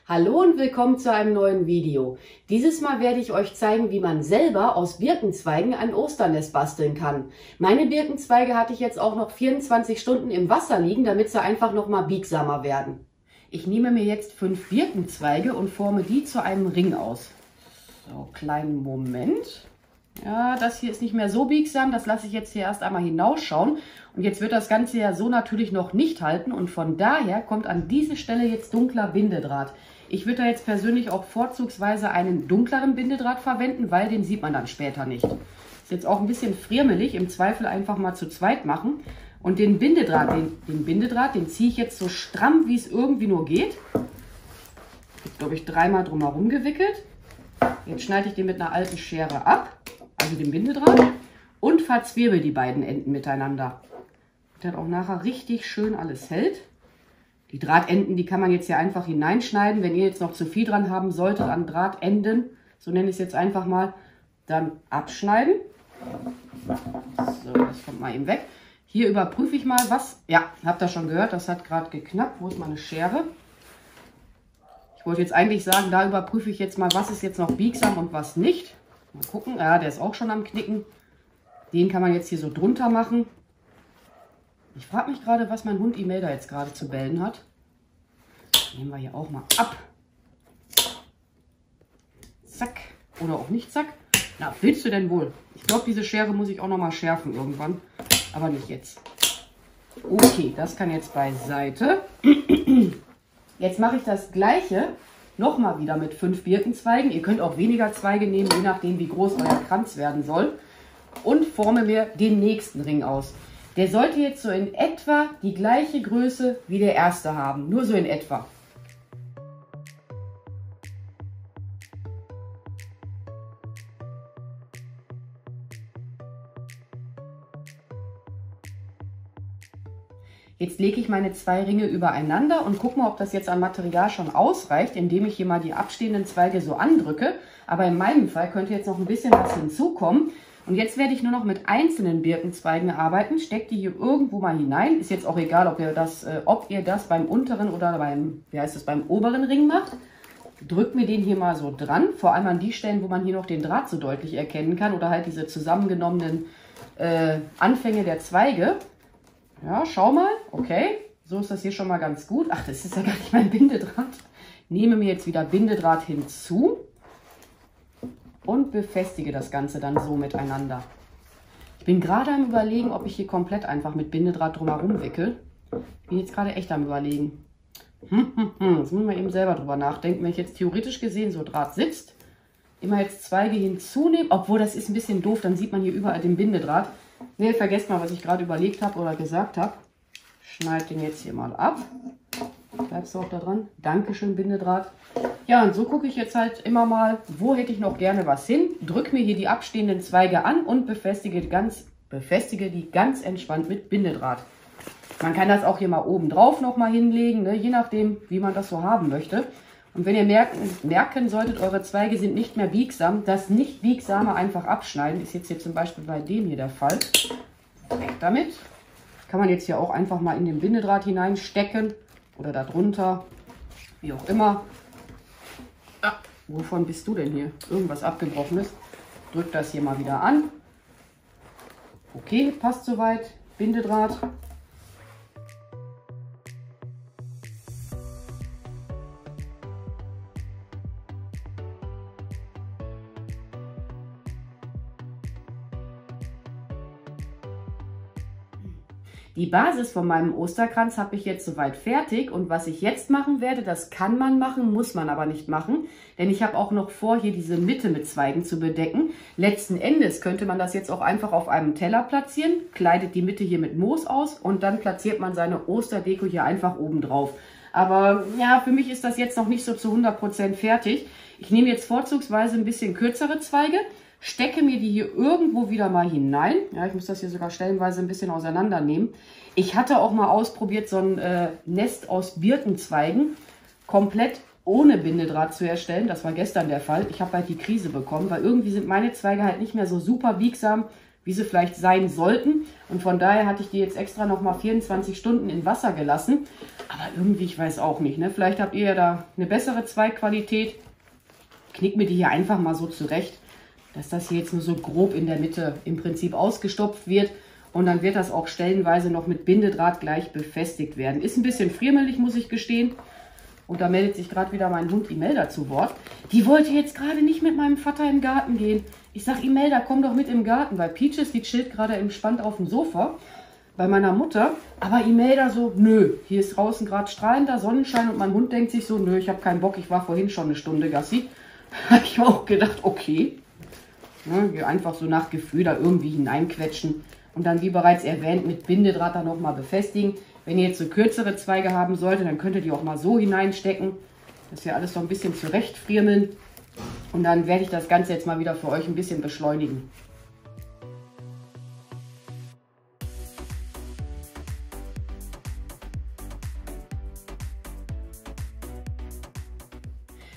Hallo und willkommen zu einem neuen Video. Dieses Mal werde ich euch zeigen, wie man selber aus Birkenzweigen ein Osternest basteln kann. Meine Birkenzweige hatte ich jetzt auch noch 24 Stunden im Wasser liegen, damit sie einfach noch mal biegsamer werden. Ich nehme mir jetzt 5 Birkenzweige und forme die zu einem Ring aus. So, kleinen Moment. Ja, das hier ist nicht mehr so biegsam, das lasse ich jetzt hier erst einmal hinausschauen. Und jetzt wird das Ganze ja so natürlich noch nicht halten und von daher kommt an diese Stelle jetzt dunkler Bindedraht. Ich würde da jetzt persönlich auch vorzugsweise einen dunkleren Bindedraht verwenden, weil den sieht man dann später nicht. Ist jetzt auch ein bisschen friemelig, im Zweifel einfach mal zu zweit machen. Und den Bindedraht, den ziehe ich jetzt so stramm, wie es irgendwie nur geht. Jetzt glaube ich 3-mal drumherum gewickelt. Jetzt schneide ich den mit einer alten Schere ab, also den Bindedraht, und verzwirbel die beiden Enden miteinander. Damit auch nachher richtig schön alles hält. Die Drahtenden, die kann man jetzt hier einfach hineinschneiden. Wenn ihr jetzt noch zu viel dran haben solltet an Drahtenden, so nenne ich es jetzt einfach mal, dann abschneiden. So, das kommt mal eben weg. Hier überprüfe ich mal was. Ja, habt ihr schon gehört, das hat gerade geknappt. Wo ist meine Schere? Ich wollte jetzt eigentlich sagen, da überprüfe ich jetzt mal, was ist jetzt noch biegsam und was nicht. Mal gucken. Ja, der ist auch schon am Knicken. Den kann man jetzt hier so drunter machen. Ich frage mich gerade, was mein Hund Imelda jetzt gerade zu bellen hat. Nehmen wir hier auch mal ab. Zack. Oder auch nicht zack. Na, willst du denn wohl? Ich glaube, diese Schere muss ich auch noch mal schärfen irgendwann. Aber nicht jetzt. Okay, das kann jetzt beiseite. Jetzt mache ich das gleiche nochmal wieder mit 5 Birkenzweigen. Ihr könnt auch weniger Zweige nehmen, je nachdem wie groß euer Kranz werden soll. Und forme mir den nächsten Ring aus. Der sollte jetzt so in etwa die gleiche Größe wie der erste haben. Nur so in etwa. Jetzt lege ich meine 2 Ringe übereinander und gucke mal, ob das jetzt an Material schon ausreicht, indem ich hier mal die abstehenden Zweige so andrücke. Aber in meinem Fall könnte jetzt noch ein bisschen was hinzukommen. Und jetzt werde ich nur noch mit einzelnen Birkenzweigen arbeiten. Steckt die hier irgendwo mal hinein. Ist jetzt auch egal, ob ihr das beim unteren oder beim oberen Ring macht. Drückt mir den hier mal so dran. Vor allem an die Stellen, wo man hier noch den Draht so deutlich erkennen kann. Oder halt diese zusammengenommenen Anfänge der Zweige. Ja, schau mal. Okay, so ist das hier schon mal ganz gut. Ach, das ist ja gar nicht mein Bindedraht. Nehme mir jetzt wieder Bindedraht hinzu. Und befestige das Ganze dann so miteinander. Ich bin gerade am Überlegen, ob ich hier komplett einfach mit Bindedraht drumherum wickel. Bin jetzt gerade echt am Überlegen. Jetzt muss man eben selber drüber nachdenken. Wenn ich jetzt theoretisch gesehen so Draht sitzt, immer jetzt Zweige hinzunehmen, obwohl das ist ein bisschen doof, dann sieht man hier überall den Bindedraht. Ne, vergesst mal, was ich gerade überlegt habe oder gesagt habe. Schneide den jetzt hier mal ab. Bleibst du auch da dran? Dankeschön, Bindedraht. Ja, und so gucke ich jetzt halt immer mal, wo hätte ich noch gerne was hin. Drücke mir hier die abstehenden Zweige an und befestige die ganz entspannt mit Bindedraht. Man kann das auch hier mal oben drauf noch mal hinlegen, ne, je nachdem, wie man das so haben möchte. Und wenn ihr merken solltet, eure Zweige sind nicht mehr biegsam, das nicht biegsame einfach abschneiden. Ist jetzt hier zum Beispiel bei dem hier der Fall. Weg damit. Kann man jetzt hier auch einfach mal in den Bindedraht hineinstecken. Oder darunter, wie auch immer. Ah, wovon bist du denn hier? Irgendwas abgebrochenes. Drück das hier mal wieder an. Okay, passt soweit. Bindedraht. Die Basis von meinem Osterkranz habe ich jetzt soweit fertig und was ich jetzt machen werde, das kann man machen, muss man aber nicht machen, denn ich habe auch noch vor, hier diese Mitte mit Zweigen zu bedecken. Letzten Endes könnte man das jetzt auch einfach auf einem Teller platzieren, kleidet die Mitte hier mit Moos aus und dann platziert man seine Osterdeko hier einfach oben drauf. Aber ja, für mich ist das jetzt noch nicht so zu 100% fertig. Ich nehme jetzt vorzugsweise ein bisschen kürzere Zweige, stecke mir die hier irgendwo wieder mal hinein. Ja, ich muss das hier sogar stellenweise ein bisschen auseinandernehmen. Ich hatte auch mal ausprobiert, so ein Nest aus Birkenzweigen komplett ohne Bindedraht zu erstellen. Das war gestern der Fall. Ich habe halt die Krise bekommen, weil irgendwie sind meine Zweige halt nicht mehr so super biegsam, wie sie vielleicht sein sollten. Und von daher hatte ich die jetzt extra nochmal 24 Stunden in Wasser gelassen. Aber irgendwie, ich weiß auch nicht, ne? Vielleicht habt ihr ja da eine bessere Zweigqualität. Knick mir die hier einfach mal so zurecht, dass das hier jetzt nur so grob in der Mitte im Prinzip ausgestopft wird. Und dann wird das auch stellenweise noch mit Bindedraht gleich befestigt werden. Ist ein bisschen friemelig, muss ich gestehen. Und da meldet sich gerade wieder mein Hund Imelda zu Wort. Die wollte jetzt gerade nicht mit meinem Vater im Garten gehen. Ich sag, Imelda, komm doch mit im Garten, weil Peaches, die chillt gerade entspannt auf dem Sofa bei meiner Mutter. Aber Imelda so, nö, hier ist draußen gerade strahlender Sonnenschein und mein Hund denkt sich so, nö, ich habe keinen Bock, ich war vorhin schon eine Stunde Gassi. Da habe ich mir auch gedacht, okay. Ne, einfach so nach Gefühl da irgendwie hineinquetschen. Und dann, wie bereits erwähnt, mit Bindedraht dann nochmal befestigen. Wenn ihr jetzt so kürzere Zweige haben solltet, dann könnt ihr die auch mal so hineinstecken. Das wir alles so ein bisschen zurechtfriemeln. Und dann werde ich das Ganze jetzt mal wieder für euch ein bisschen beschleunigen.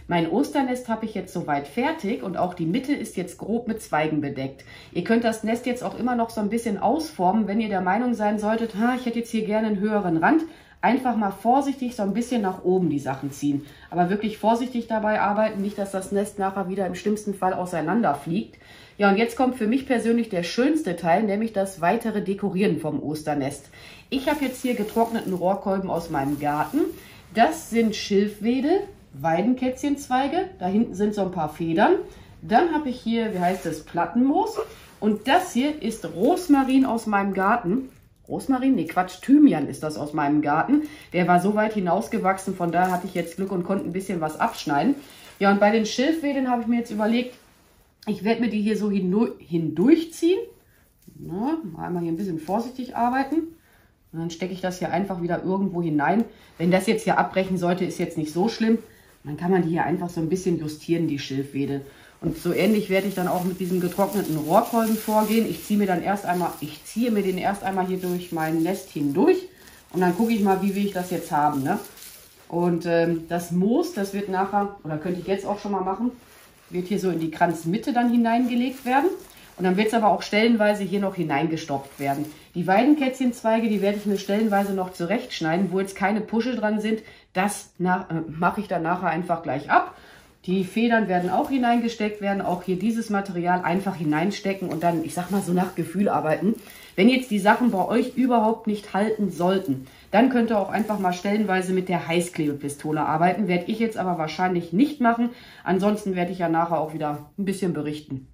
Mein Osternest habe ich jetzt soweit fertig und auch die Mitte ist jetzt grob mit Zweigen bedeckt. Ihr könnt das Nest jetzt auch immer noch so ein bisschen ausformen, wenn ihr der Meinung sein solltet, ich hätte jetzt hier gerne einen höheren Rand. Einfach mal vorsichtig so ein bisschen nach oben die Sachen ziehen. Aber wirklich vorsichtig dabei arbeiten, nicht, dass das Nest nachher wieder im schlimmsten Fall auseinanderfliegt. Ja, und jetzt kommt für mich persönlich der schönste Teil, nämlich das weitere Dekorieren vom Osternest. Ich habe jetzt hier getrockneten Rohrkolben aus meinem Garten. Das sind Schilfwedel, Weidenkätzchenzweige, da hinten sind so ein paar Federn. Dann habe ich hier, wie heißt das, Plattenmoos. Und das hier ist Rosmarin aus meinem Garten. Rosmarin? Nee, Quatsch, Thymian ist das aus meinem Garten. Der war so weit hinausgewachsen, von daher hatte ich jetzt Glück und konnte ein bisschen was abschneiden. Ja, und bei den Schilfwedeln habe ich mir jetzt überlegt, ich werde mir die hier so hindurchziehen. Na, einmal hier ein bisschen vorsichtig arbeiten. Und dann stecke ich das hier einfach wieder irgendwo hinein. Wenn das jetzt hier abbrechen sollte, ist jetzt nicht so schlimm. Dann kann man die hier einfach so ein bisschen justieren, die Schilfwedel. Und so ähnlich werde ich dann auch mit diesem getrockneten Rohrkolben vorgehen. Ich ziehe mir den erst einmal hier durch mein Nest hindurch. Und dann gucke ich mal, wie will ich das jetzt haben. Ne? Und das Moos, das wird nachher, oder könnte ich jetzt auch schon mal machen, wird hier so in die Kranzmitte dann hineingelegt werden. Und dann wird es aber auch stellenweise hier noch hineingestopft werden. Die Weidenkätzchenzweige, die werde ich mir stellenweise noch zurechtschneiden, wo jetzt keine Puschel dran sind. Das mache ich dann nachher einfach gleich ab. Die Federn werden auch hineingesteckt werden, auch hier dieses Material einfach hineinstecken und dann, ich sag mal so nach Gefühl arbeiten. Wenn jetzt die Sachen bei euch überhaupt nicht halten sollten, dann könnt ihr auch einfach mal stellenweise mit der Heißklebepistole arbeiten. Werde ich jetzt aber wahrscheinlich nicht machen. Ansonsten werde ich ja nachher auch wieder ein bisschen berichten.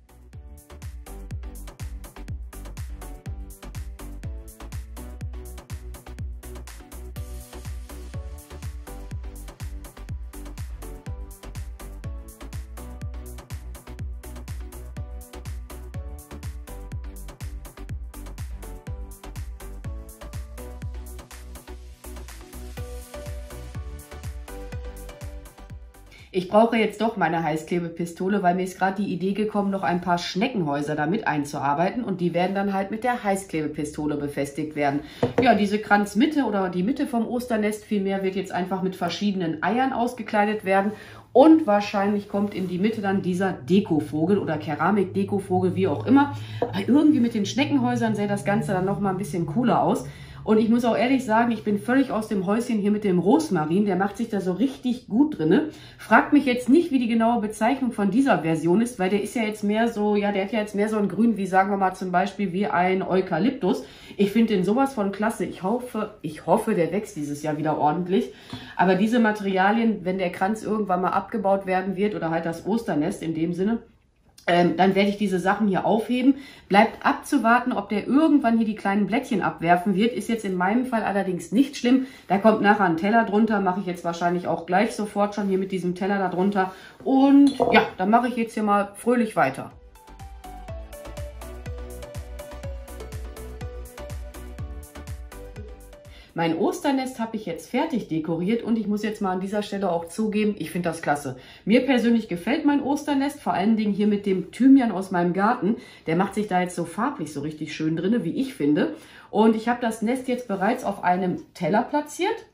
Ich brauche jetzt doch meine Heißklebepistole, weil mir ist gerade die Idee gekommen, noch ein paar Schneckenhäuser damit einzuarbeiten und die werden dann halt mit der Heißklebepistole befestigt werden. Ja, diese Kranzmitte oder die Mitte vom Osternest vielmehr wird jetzt einfach mit verschiedenen Eiern ausgekleidet werden und wahrscheinlich kommt in die Mitte dann dieser Dekovogel oder Keramik-Dekovogel, wie auch immer. Aber irgendwie mit den Schneckenhäusern sähe das Ganze dann nochmal ein bisschen cooler aus. Und ich muss auch ehrlich sagen, ich bin völlig aus dem Häuschen hier mit dem Rosmarin. Der macht sich da so richtig gut drinne. Fragt mich jetzt nicht, wie die genaue Bezeichnung von dieser Version ist, weil der ist ja jetzt mehr so, ja, der hat ja jetzt mehr so ein Grün, wie sagen wir mal zum Beispiel wie ein Eukalyptus. Ich finde den sowas von klasse. Ich hoffe, der wächst dieses Jahr wieder ordentlich. Aber diese Materialien, wenn der Kranz irgendwann mal abgebaut werden wird oder halt das Osternest in dem Sinne, dann werde ich diese Sachen hier aufheben. Bleibt abzuwarten, ob der irgendwann hier die kleinen Blättchen abwerfen wird. Ist jetzt in meinem Fall allerdings nicht schlimm. Da kommt nachher ein Teller drunter. Mache ich jetzt wahrscheinlich auch gleich sofort schon hier mit diesem Teller da drunter. Und ja, dann mache ich jetzt hier mal fröhlich weiter. Mein Osternest habe ich jetzt fertig dekoriert und ich muss jetzt mal an dieser Stelle auch zugeben, ich finde das klasse. Mir persönlich gefällt mein Osternest, vor allen Dingen hier mit dem Thymian aus meinem Garten. Der macht sich da jetzt so farblich so richtig schön drin, wie ich finde. Und ich habe das Nest jetzt bereits auf einem Teller platziert.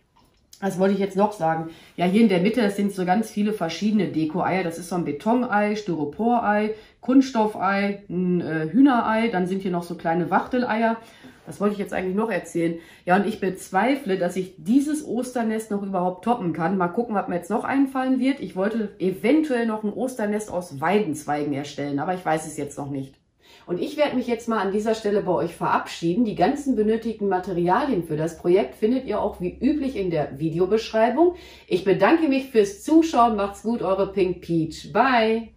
Was wollte ich jetzt noch sagen? Ja, hier in der Mitte, das sind so ganz viele verschiedene Deko-Eier. Das ist so ein Betonei, Styroporei, Kunststoffei, ein Hühnerei. Dann sind hier noch so kleine Wachteleier. Was wollte ich jetzt eigentlich noch erzählen? Ja, und ich bezweifle, dass ich dieses Osternest noch überhaupt toppen kann. Mal gucken, was mir jetzt noch einfallen wird. Ich wollte eventuell noch ein Osternest aus Weidenzweigen erstellen, aber ich weiß es jetzt noch nicht. Und ich werde mich jetzt mal an dieser Stelle bei euch verabschieden. Die ganzen benötigten Materialien für das Projekt findet ihr auch wie üblich in der Videobeschreibung. Ich bedanke mich fürs Zuschauen. Macht's gut, eure Pink Peach. Bye!